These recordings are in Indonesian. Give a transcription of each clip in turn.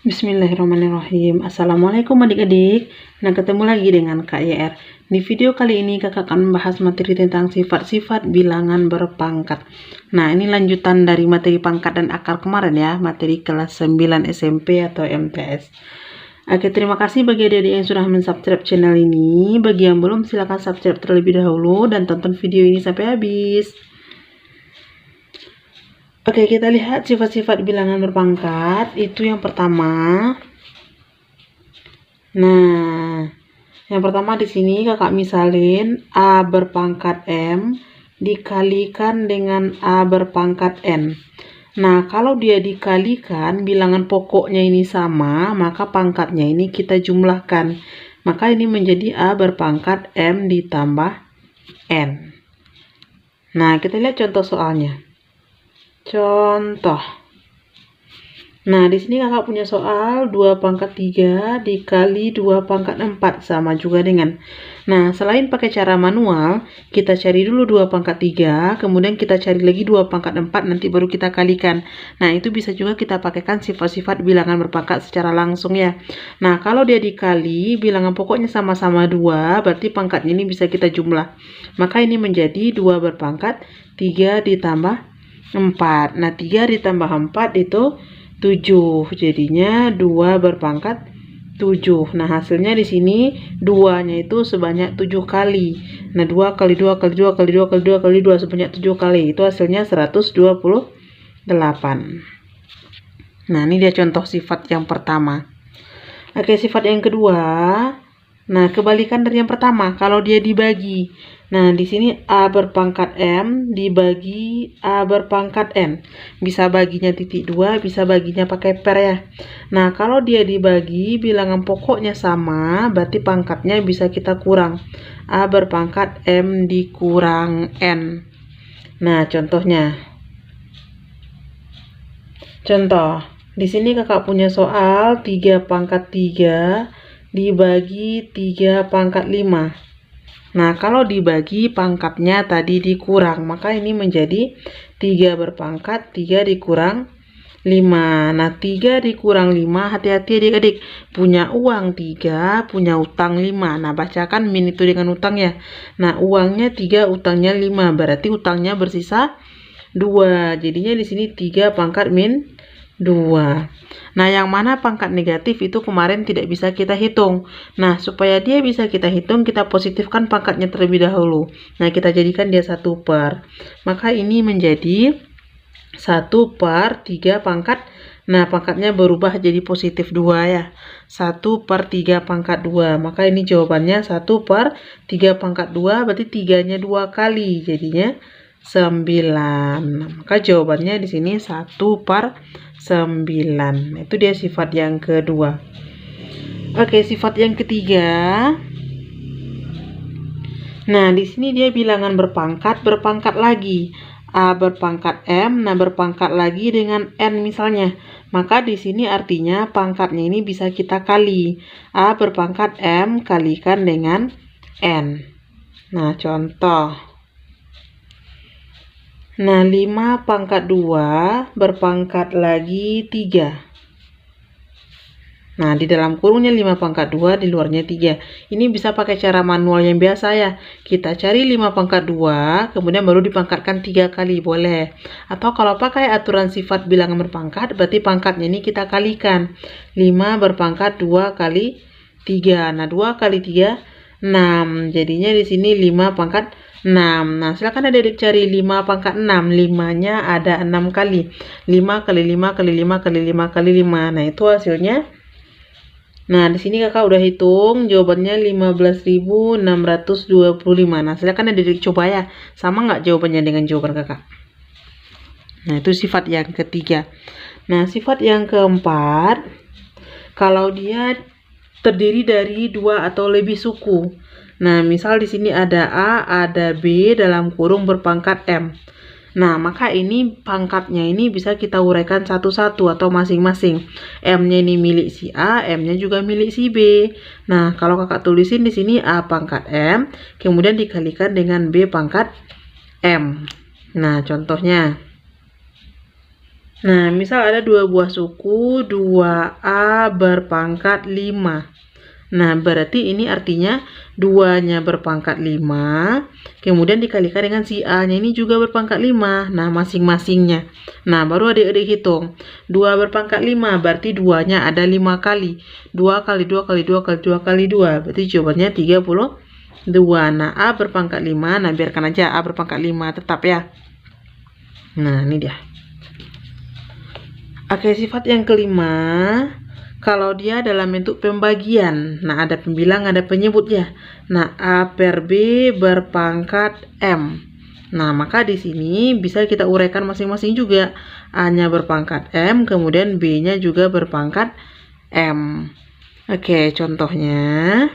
Bismillahirrahmanirrahim. Assalamualaikum adik-adik. Nah, ketemu lagi dengan Kak YR. Di video kali ini kakak akan membahas materi tentang sifat-sifat bilangan berpangkat. Nah, ini lanjutan dari materi pangkat dan akar kemarin ya, materi kelas 9 SMP atau MTS. Oke, terima kasih bagi adik-adik yang sudah mensubscribe channel ini. Bagi yang belum, silahkan subscribe terlebih dahulu dan tonton video ini sampai habis. Oke, kita lihat sifat-sifat bilangan berpangkat. Itu yang pertama. Nah, yang pertama di sini kakak misalin A berpangkat M dikalikan dengan A berpangkat N. Nah, kalau dia dikalikan, bilangan pokoknya ini sama, maka pangkatnya ini kita jumlahkan. Maka ini menjadi A berpangkat M ditambah N. Nah, kita lihat contoh soalnya. Contoh. Nah, di sini kakak punya soal 2 pangkat 3 dikali 2 pangkat 4 sama juga dengan. Nah, selain pakai cara manual, kita cari dulu 2 pangkat 3, kemudian kita cari lagi 2 pangkat 4, nanti baru kita kalikan. Nah, itu bisa juga kita pakaikan sifat-sifat bilangan berpangkat secara langsung ya. Nah, kalau dia dikali, bilangan pokoknya sama-sama 2, berarti pangkatnya ini bisa kita jumlah. Maka ini menjadi 2 berpangkat 3 ditambah 4. Nah, 3 ditambah 4 itu 7. Jadinya 2 berpangkat 7. Nah, hasilnya di sini 2-nya itu sebanyak 7 kali. Nah, 2 kali 2 kali 2 kali 2 kali 2 kali 2 sebanyak 7 kali. Itu hasilnya 128. Nah, ini dia contoh sifat yang pertama. Oke, sifat yang kedua. Nah, kebalikan dari yang pertama, kalau dia dibagi. Nah, di sini A berpangkat M dibagi A berpangkat N. Bisa baginya titik 2, bisa baginya pakai per ya. Nah, kalau dia dibagi, bilangan pokoknya sama, berarti pangkatnya bisa kita kurang. A berpangkat M dikurang N. Nah, contohnya. Contoh, di sini kakak punya soal 3 pangkat 3 dibagi 3 pangkat 5. Nah, kalau dibagi pangkatnya tadi dikurang, maka ini menjadi 3 berpangkat 3 dikurang 5. Nah, 3 dikurang 5, hati-hati adik-adik. Punya uang 3, punya utang 5. Nah, bacakan min itu dengan utang ya. Nah, uangnya 3, utangnya 5. Berarti utangnya bersisa 2. Jadinya di sini 3 pangkat min 2. Nah, yang mana pangkat negatif itu kemarin tidak bisa kita hitung. Nah, supaya dia bisa kita hitung, kita positifkan pangkatnya terlebih dahulu. Nah, kita jadikan dia 1 per. Maka ini menjadi 1 per 3 pangkat. Nah, pangkatnya berubah jadi positif 2 ya. 1 per 3 pangkat 2. Maka ini jawabannya 1 per 3 pangkat 2. Berarti 3-nya 2 kali. Jadinya 9. Maka jawabannya di sini 1 per 9. Itu dia sifat yang kedua. Oke, sifat yang ketiga. Nah, di sini dia bilangan berpangkat lagi. A berpangkat M, nah berpangkat lagi dengan N misalnya. Maka di sini artinya pangkatnya ini bisa kita kali. A berpangkat M kalikan dengan N. Nah, contoh. Nah, 5 pangkat 2 berpangkat lagi 3. Nah, di dalam kurungnya 5 pangkat 2, di luarnya 3. Ini bisa pakai cara manual yang biasa ya. Kita cari 5 pangkat 2, kemudian baru dipangkatkan 3 kali, boleh. Atau kalau pakai aturan sifat bilangan berpangkat, berarti pangkatnya ini kita kalikan. 5 berpangkat 2 kali 3. Nah, 2 kali 3, 6. Jadinya di sini 5 pangkat 6. Nah, silakan adik-adik cari 5 pangkat 6. 5-nya ada 6 kali. 5 kali 5 kali 5 kali 5 kali 5. Nah, itu hasilnya. Nah, di sini kakak udah hitung, jawabannya 15.625. Nah, silakan adik-adik coba ya. Sama nggak jawabannya dengan jawaban kakak? Nah, itu sifat yang ketiga. Nah, sifat yang keempat, kalau dia terdiri dari 2 atau lebih suku. Nah, misal di sini ada A, ada B dalam kurung berpangkat M. Nah, maka ini pangkatnya ini bisa kita uraikan satu-satu atau masing-masing. M-nya ini milik si A, M-nya juga milik si B. Nah, kalau kakak tulisin di sini A pangkat M, kemudian dikalikan dengan B pangkat M. Nah, contohnya. Nah, misal ada dua buah suku, 2A berpangkat 5. Nah, berarti ini artinya 2-nya berpangkat 5, kemudian dikalikan dengan si A-nya ini juga berpangkat 5. Nah, masing-masingnya. Nah, baru adik-adik hitung. 2 berpangkat 5, berarti 2-nya ada 5 kali. 2 kali 2 kali 2 kali 2 kali 2, berarti jawabannya 32. Nah, A berpangkat 5, nah biarkan aja A berpangkat 5 tetap ya. Nah, ini dia. Oke, sifat yang kelima, kalau dia dalam bentuk pembagian. Nah, ada pembilang, ada penyebut ya. Nah, A per B berpangkat M. Nah, maka di sini bisa kita uraikan masing-masing juga. A-nya berpangkat M, kemudian B-nya juga berpangkat M. Oke, contohnya.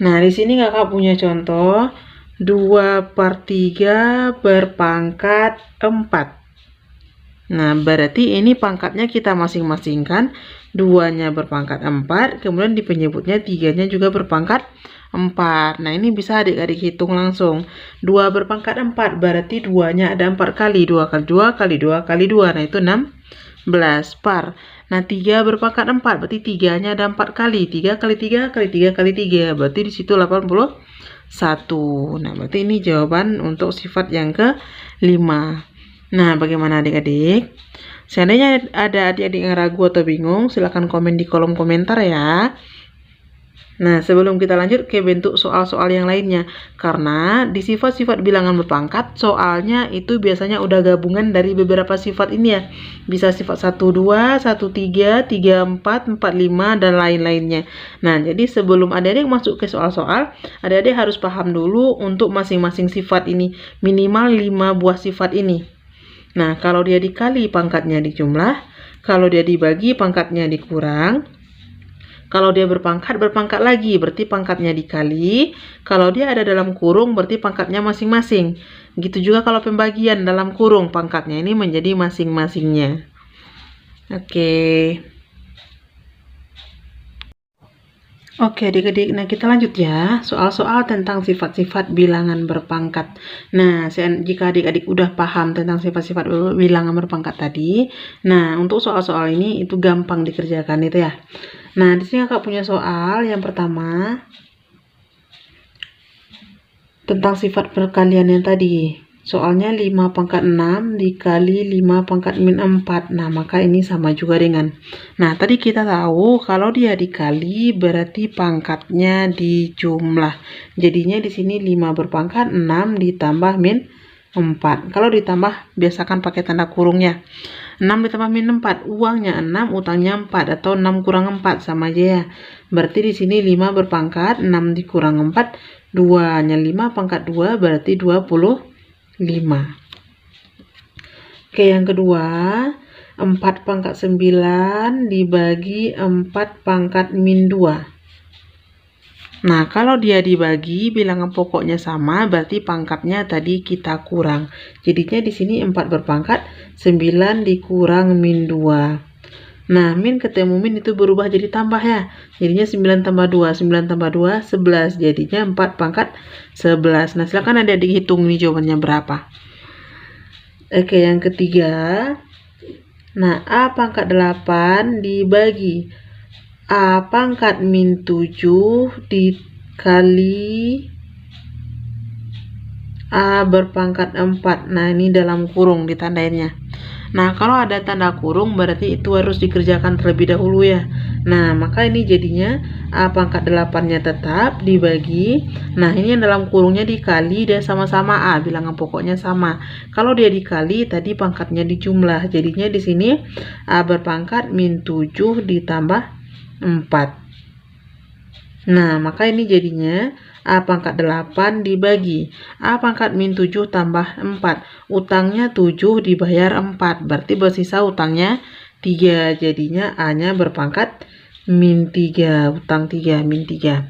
Nah, di sini kakak punya contoh 2/3 berpangkat 4. Nah, berarti ini pangkatnya kita masing-masingkan. 2-nya berpangkat 4, kemudian di penyebutnya 3-nya juga berpangkat 4. Nah, ini bisa adik-adik hitung langsung. 2 berpangkat 4, berarti 2-nya ada 4 kali. 2 kali 2 kali 2 kali 2, nah itu 16 par. Nah, 3 berpangkat 4, berarti 3-nya ada 4 kali. 3 kali 3 kali 3 kali 3, berarti di situ 81. Nah, berarti ini jawaban untuk sifat yang ke-5. Nah, bagaimana adik-adik? Seandainya ada adik-adik yang ragu atau bingung, silahkan komen di kolom komentar ya. Nah, sebelum kita lanjut ke bentuk soal-soal yang lainnya, karena di sifat-sifat bilangan berpangkat, soalnya itu biasanya udah gabungan dari beberapa sifat ini ya. Bisa sifat 12, 13, 34, 45, dan lain-lainnya. Nah, jadi sebelum adik-adik masuk ke soal-soal, adik-adik harus paham dulu untuk masing-masing sifat ini. Minimal 5 buah sifat ini. Nah, kalau dia dikali, pangkatnya dijumlah. Kalau dia dibagi, pangkatnya dikurang. Kalau dia berpangkat lagi, berarti pangkatnya dikali. Kalau dia ada dalam kurung, berarti pangkatnya masing-masing. Gitu juga kalau pembagian dalam kurung, pangkatnya ini menjadi masing-masingnya. Oke adik-adik, nah kita lanjut ya, soal-soal tentang sifat-sifat bilangan berpangkat. Nah, jika adik-adik udah paham tentang sifat-sifat bilangan berpangkat tadi, nah untuk soal-soal ini itu gampang dikerjakan itu ya. Nah, di sini kakak punya soal yang pertama tentang sifat perkalian yang tadi. Soalnya 5 pangkat 6 dikali 5 pangkat min 4. Nah, maka ini sama juga dengan. Nah, tadi kita tahu kalau dia dikali berarti pangkatnya dijumlah. Jadinya di sini 5 berpangkat 6 ditambah min 4. Kalau ditambah biasakan pakai tanda kurungnya. 6 ditambah min 4, uangnya 6, utangnya 4 atau 6 kurang 4 sama aja ya. Berarti di sini 5 berpangkat 6 dikurang 4, 2-nya 5 pangkat 2 berarti 25. Oke, yang kedua, 4 pangkat 9 dibagi 4 pangkat min 2. Nah, kalau dia dibagi bilangan pokoknya sama, berarti pangkatnya tadi kita kurang. Jadinya di sini 4 berpangkat 9 dikurang min 2. Nah, min ketemu min itu berubah jadi tambah ya. Jadinya 9 tambah 2, 9 tambah 2, 11. Jadinya 4 pangkat 11. Nah, silakan adik-adik hitung nih jawabannya berapa. Oke, yang ketiga. Nah, A pangkat 8 dibagi A pangkat min 7 dikali A berpangkat 4. Nah, ini dalam kurung ditandainnya. Nah, kalau ada tanda kurung berarti itu harus dikerjakan terlebih dahulu ya. Nah, maka ini jadinya A pangkat 8-nya tetap dibagi. Nah, ini yang dalam kurungnya dikali dan sama-sama A, bilangan pokoknya sama. Kalau dia dikali, tadi pangkatnya dijumlah. Jadinya di sini A berpangkat min 7 ditambah 4. Nah, maka ini jadinya A pangkat 8 dibagi A pangkat min 7 tambah 4. Utangnya 7 dibayar 4. Berarti bersisa utangnya 3. Jadinya A-nya berpangkat min 3. Utang 3, min 3.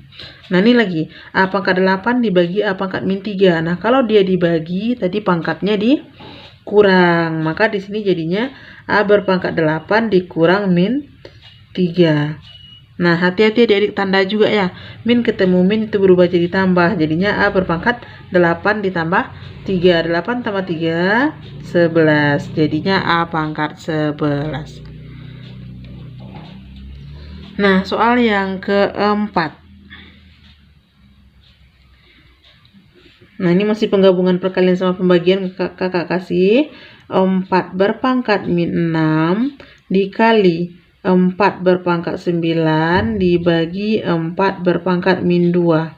Nah, ini lagi. A pangkat 8 dibagi A pangkat min 3. Nah, kalau dia dibagi, tadi pangkatnya dikurang. Maka di sini jadinya A berpangkat 8 dikurang min 3. Nah, hati-hati adik-adik tanda juga ya. Min ketemu min itu berubah jadi tambah. Jadinya A berpangkat 8 ditambah 3. 8 tambah 3, 11. Jadinya A pangkat 11. Nah, soal yang keempat. Nah, ini masih penggabungan perkalian sama pembagian. Kakak kasih 4 berpangkat min 6 dikali 4 berpangkat 9 dibagi 4 berpangkat min 2.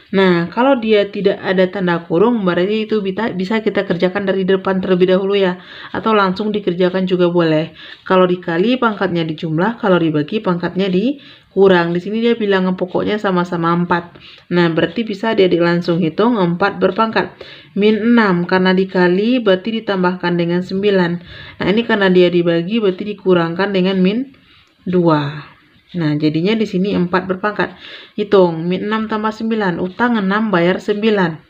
Nah, kalau dia tidak ada tanda kurung, berarti itu bisa kita kerjakan dari depan terlebih dahulu ya. Atau langsung dikerjakan juga boleh. Kalau dikali pangkatnya dijumlah, kalau dibagi pangkatnya dikurang. Di sini dia bilang pokoknya sama-sama 4. Nah, berarti bisa adik langsung hitung 4 berpangkat min 6. Karena dikali berarti ditambahkan dengan 9. Nah, ini karena dia dibagi berarti dikurangkan dengan min 2. Nah, jadinya di sini 4 berpangkat. Hitung, min 6 tambah 9. Utang 6 bayar 9.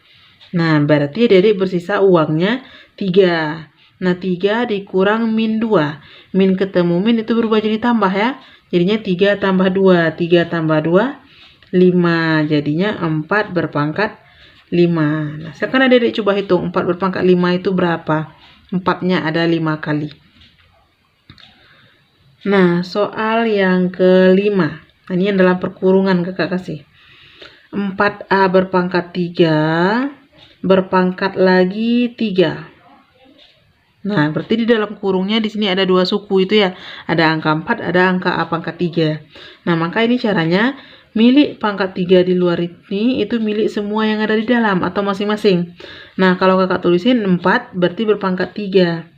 Nah, berarti adik bersisa uangnya 3. Nah, 3 dikurang min 2. Min ketemu min itu berubah jadi tambah ya. Jadinya 3 tambah 2. 3 tambah 2, 5. Jadinya 4 berpangkat 5. Nah, sekarang adik coba hitung 4 berpangkat 5 itu berapa? 4-nya ada 5 kali. Nah, soal yang kelima. Nah, ini yang dalam perkurungan kakak kasih. 4A berpangkat 3 berpangkat lagi 3. Nah, berarti di dalam kurungnya di sini ada 2 suku itu ya. Ada angka 4, ada angka A pangkat 3. Nah, maka ini caranya milik pangkat 3 di luar ini itu milik semua yang ada di dalam atau masing-masing. Nah, kalau kakak tulisin 4 berarti berpangkat 3.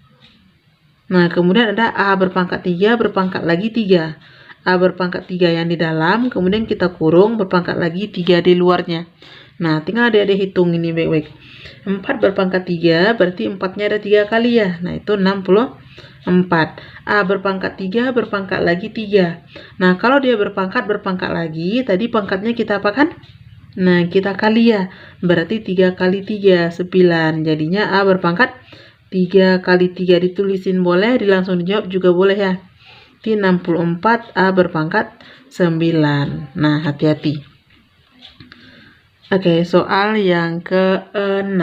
Nah, kemudian ada A berpangkat 3 berpangkat lagi 3. A berpangkat 3 yang di dalam, kemudian kita kurung berpangkat lagi 3 di luarnya. Nah, tinggal adik-adik hitung ini baik-baik. 4 berpangkat 3 berarti 4-nya ada 3 kali ya. Nah, itu 64. A berpangkat 3 berpangkat lagi 3. Nah, kalau dia berpangkat lagi, tadi pangkatnya kita apakan? Nah, kita kali ya. Berarti 3 kali 3, 9. Jadinya A berpangkat 3 kali 3 ditulisin boleh, langsung dijawab juga boleh ya. 64, A berpangkat 9. Nah, hati-hati. Oke, soal yang ke-6.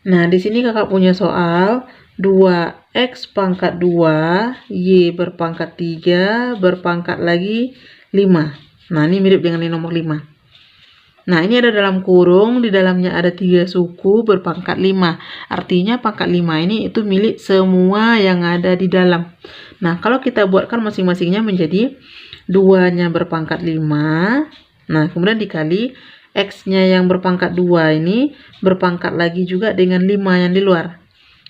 Nah, di sini kakak punya soal 2x pangkat 2, y berpangkat 3 berpangkat lagi 5. Nah, ini mirip dengan yang nomor 5. Nah, ini ada dalam kurung, di dalamnya ada 3 suku berpangkat 5. Artinya pangkat 5 ini itu milik semua yang ada di dalam. Nah, kalau kita buatkan masing-masingnya menjadi 2-nya berpangkat 5. Nah, kemudian dikali X-nya yang berpangkat 2 ini berpangkat lagi juga dengan 5 yang di luar.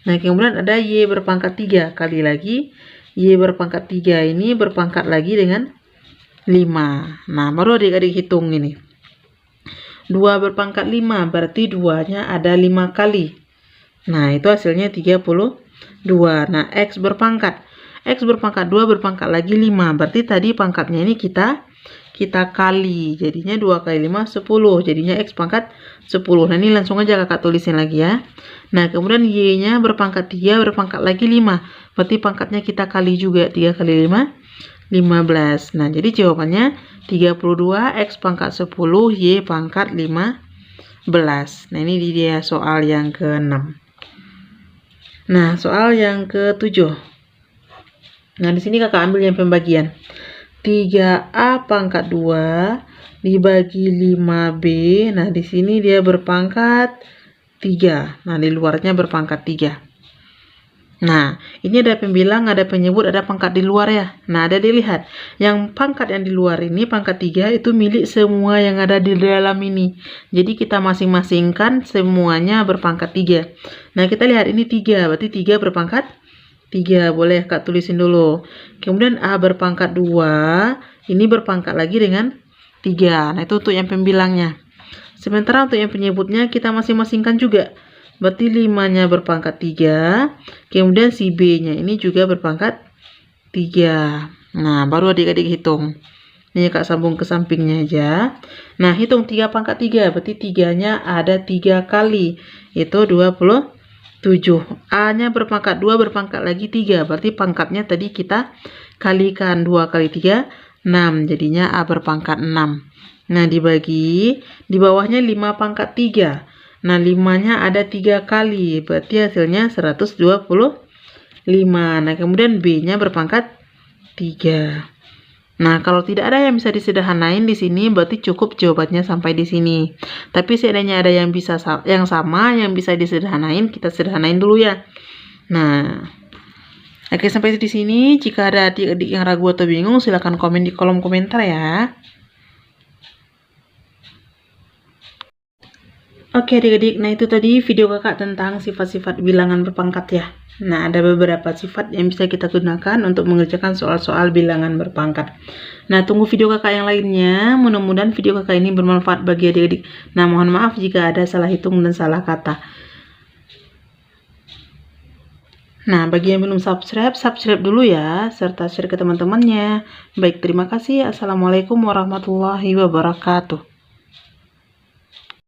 Nah, kemudian ada Y berpangkat 3. Kali lagi Y berpangkat 3 ini berpangkat lagi dengan 5. Nah, baru adik-adik hitung ini. 2 berpangkat 5 berarti 2-nya ada 5 kali. Nah, itu hasilnya 32. Nah, X berpangkat 2 berpangkat lagi 5. Berarti tadi pangkatnya ini kita kali. Jadinya 2 kali 5, 10. Jadinya X pangkat 10. Nah, ini langsung aja kakak tulisin lagi ya. Nah, kemudian Y-nya berpangkat 3 berpangkat lagi 5. Berarti pangkatnya kita kali juga. 3 kali 5, 15. Nah, jadi jawabannya 32, X pangkat 10, Y pangkat 15. Nah, ini dia soal yang ke-6. Nah, soal yang ke-7. Nah, di sini kakak ambil yang pembagian. 3A pangkat 2 dibagi 5B. Nah, di sini dia berpangkat 3. Nah, di luarnya berpangkat 3. Nah, ini ada pembilang, ada penyebut, ada pangkat di luar ya. Nah, ada dilihat. Yang pangkat yang di luar ini, pangkat 3, itu milik semua yang ada di dalam ini. Jadi, kita masing-masingkan semuanya berpangkat 3. Nah, kita lihat ini 3. Berarti 3 berpangkat 3. Boleh Kak tulisin dulu. Kemudian A berpangkat 2. Ini berpangkat lagi dengan 3. Nah, itu untuk yang pembilangnya. Sementara untuk yang penyebutnya, kita masing-masingkan juga. Berarti 5-nya berpangkat 3. Kemudian si B-nya ini juga berpangkat 3. Nah, baru adik-adik hitung. Ini Kak sambung ke sampingnya aja. Nah, hitung 3 pangkat 3. Berarti 3-nya ada 3 kali. Itu 24. 7. A-nya berpangkat 2, berpangkat lagi 3. Berarti pangkatnya tadi kita kalikan 2 kali 3, 6. Jadinya A berpangkat 6. Nah, dibagi, di bawahnya 5 pangkat 3. Nah, 5-nya ada 3 kali. Berarti hasilnya 125. Nah, kemudian B-nya berpangkat 3. Nah, kalau tidak ada yang bisa disederhanain di sini, berarti cukup jawabannya sampai di sini. Tapi seandainya ada yang bisa yang sama, yang bisa disederhanain, kita sederhanain dulu ya. Nah, oke, sampai di sini. Jika ada adik-adik yang ragu atau bingung, silahkan komen di kolom komentar ya. Oke adik-adik, nah itu tadi video kakak tentang sifat-sifat bilangan berpangkat ya. Nah, ada beberapa sifat yang bisa kita gunakan untuk mengerjakan soal-soal bilangan berpangkat. Nah, tunggu video kakak yang lainnya. Mudah-mudahan video kakak ini bermanfaat bagi adik-adik. Nah, mohon maaf jika ada salah hitung dan salah kata. Nah, bagi yang belum subscribe, subscribe dulu ya, serta share ke teman-temannya. Baik, terima kasih. Assalamualaikum warahmatullahi wabarakatuh.